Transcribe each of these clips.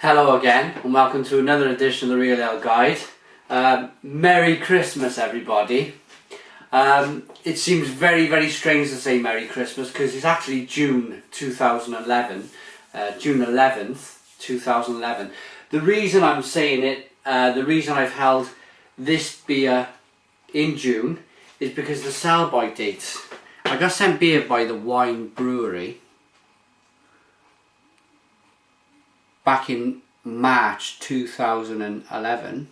Hello again and welcome to another edition of the Real Ale Guide. Merry Christmas everybody. It seems very strange to say Merry Christmas because it's actually June 2011, June 11th 2011. The reason I'm saying it, the reason I've held this beer in June is because the sell by date. I got sent beer by the Waen Brewery back in March 2011.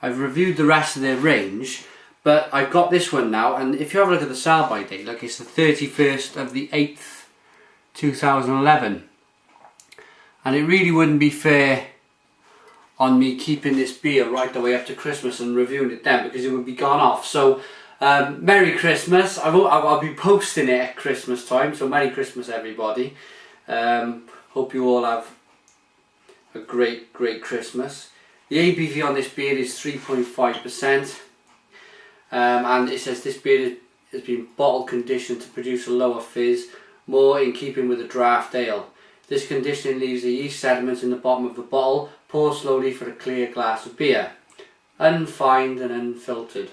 I've reviewed the rest of their range, but I've got this one now, and if you have a look at the sell by date, look, it's the 31st of the 8th 2011, and it really wouldn't be fair on me keeping this beer right the way up to Christmas and reviewing it then, because it would be gone off. So Merry Christmas. I'll be posting it at Christmas time, so Merry Christmas everybody. Hope you all have a great Christmas. The ABV on this beer is 3.5%, and it says this beer has been bottle conditioned to produce a lower fizz, more in keeping with a draft ale. This conditioning leaves the yeast sediments in the bottom of the bottle. Pour slowly for a clear glass of beer, unfined and unfiltered.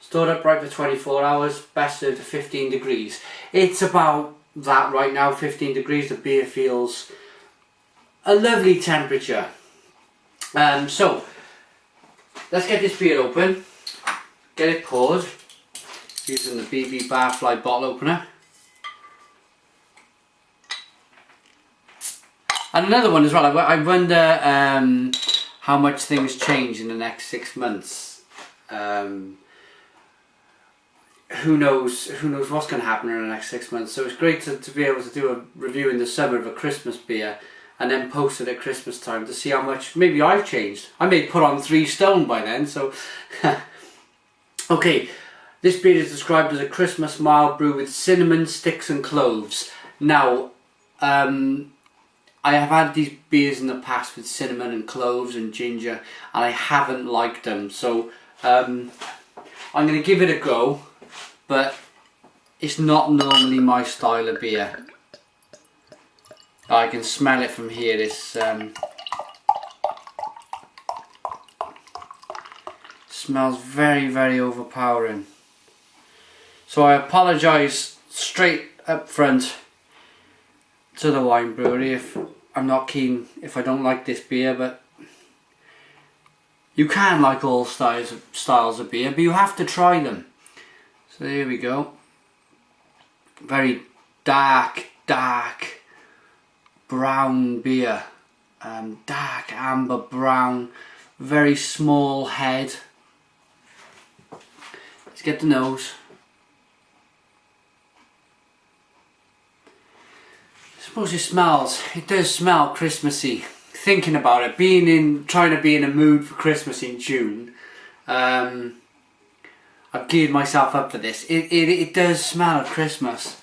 Stored upright for 24 hours, best served at 15 degrees. It's about that right now, 15 degrees. The beer feels a lovely temperature. So let's get this beer open, get it poured using the BB Barfly bottle opener. And another one as well, I wonder how much things change in the next 6 months. Who knows what's going to happen in the next 6 months. So it's great to be able to do a review in the summer of a Christmas beer and then post it at Christmas time to see how much maybe I've changed. I may put on 3 stone by then, so okay, this beer is described as a Christmas mild brew with cinnamon, sticks and cloves. Now I have had these beers in the past with cinnamon and cloves and ginger, and I haven't liked them, so I'm going to give it a go, but it's not normally my style of beer. I can smell it from here. This smells very overpowering. So I apologise straight up front to the Waen Brewery if I'm not keen, if I don't like this beer, but you can like all styles of beer, but you have to try them. So there we go. Very dark brown beer, dark amber brown, very small head. Let's get the nose. I suppose it does smell Christmassy. Thinking about it, trying to be in a mood for Christmas in June, I've geared myself up for this. It does smell of Christmas.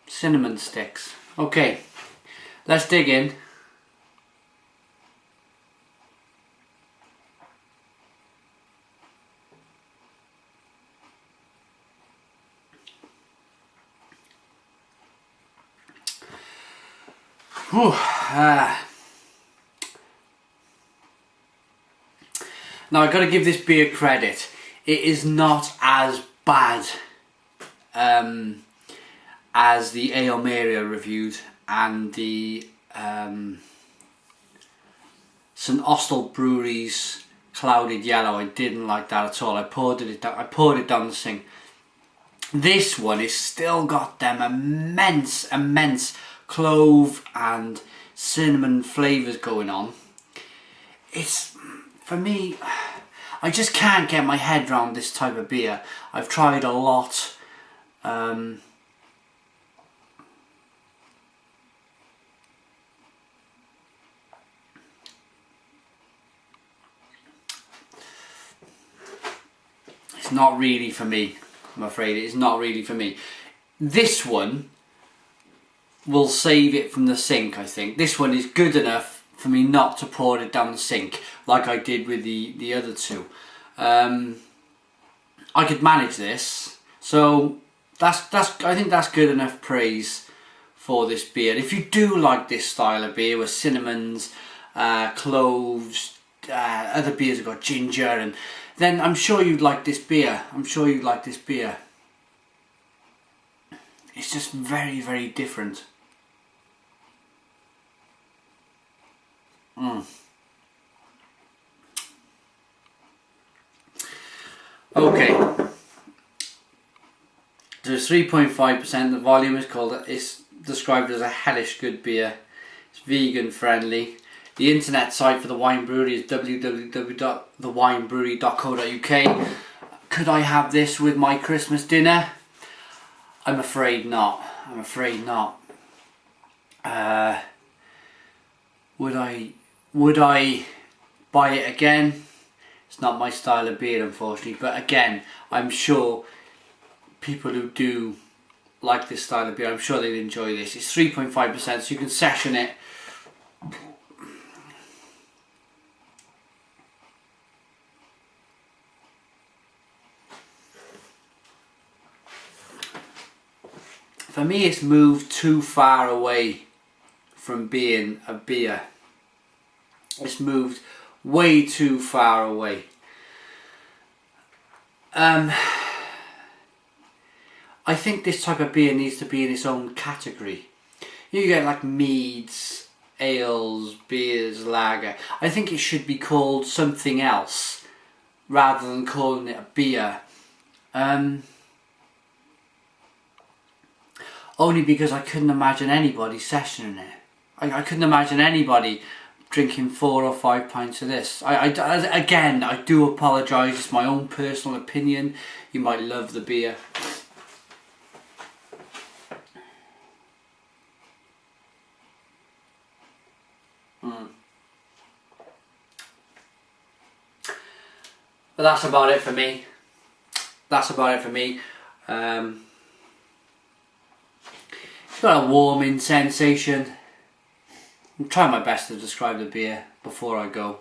Cinnamon sticks. Okay, let's dig in. Now I've got to give this beer credit. It is not as bad as the Ale Maria reviewed and the St Austell Brewery's Clouded Yellow. I didn't like that at all. I poured it down the sink. This one has still got them immense clove and cinnamon flavours going on. It's, for me, I just can't get my head around this type of beer. I've tried a lot. It's not really for me, I'm afraid. It's not really for me. This one will save it from the sink, I think. This one is good enough for me not to pour it down the sink like I did with the other two. I could manage this, so I think that's good enough praise for this beer. If you do like this style of beer with cinnamons, cloves, other beers have got ginger, and then I'm sure you'd like this beer. I'm sure you'd like this beer. It's just very, very different. Okay. There's 3.5%. The volume is it's described as a hellish good beer. It's vegan friendly. The internet site for the Waen Brewery is www.thewaenbrewery.co.uk. Could I have this with my Christmas dinner? I'm afraid not. I'm afraid not. Would I buy it again? It's not my style of beer, unfortunately. But again, I'm sure people who do like this style of beer, I'm sure they'd enjoy this. It's 3.5%, so you can session it. For me, it's moved too far away from being a beer. It's moved way too far away. I think this type of beer needs to be in its own category. You get like meads, ales, beers, lager. I think it should be called something else rather than calling it a beer. Only because I couldn't imagine anybody sessioning it. I couldn't imagine anybody drinking 4 or 5 pints of this. Again, I do apologise. It's my own personal opinion. You might love the beer. But that's about it for me. That's about it for me. It's got a warming sensation. I'm trying my best to describe the beer before I go.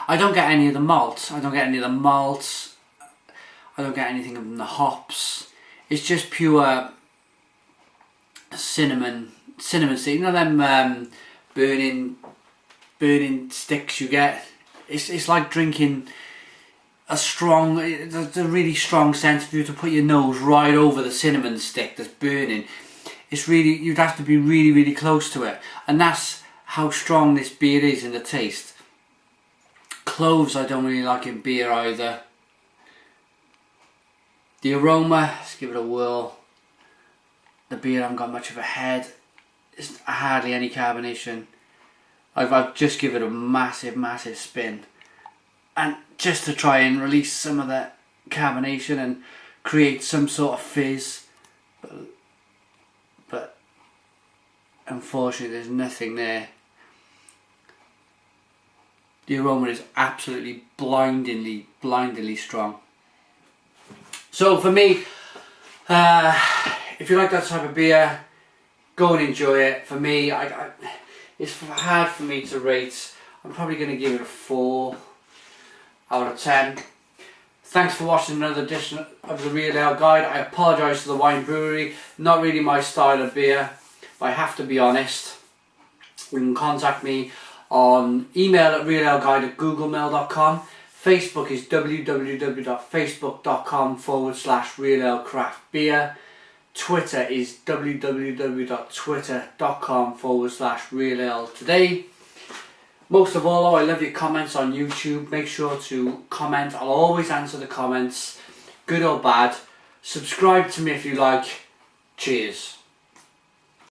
I don't get any of the malts. I don't get any of the malts. I don't get anything from the hops. It's just pure cinnamon stick. You know them burning sticks you get. It's like drinking there's a really strong sense for you to put your nose right over the cinnamon stick that's burning. It's really, you'd have to be really, really close to it, and that's how strong this beer is in the taste. Cloves I don't really like in beer either. The aroma, let's give it a whirl. The beer hasn't got much of a head. It's hardly any carbonation. I've just given it a massive spin, and just to try and release some of that carbonation and create some sort of fizz, but unfortunately there's nothing there. The aroma is absolutely blindingly strong. So for me, if you like that type of beer, go and enjoy it. For me, it's hard for me to rate. I'm probably going to give it a 4 out of 10. Thanks for watching another edition of the Real Ale Guide. I apologise to the Waen Brewery. Not really my style of beer, but I have to be honest. You can contact me on email at realaleguide@googlemail.com. Facebook is www.facebook.com/realaleCraftBeer. Twitter is www.twitter.com/realaletoday. Most of all, I love your comments on YouTube. Make sure to comment. I'll always answer the comments, good or bad. Subscribe to me if you like. Cheers.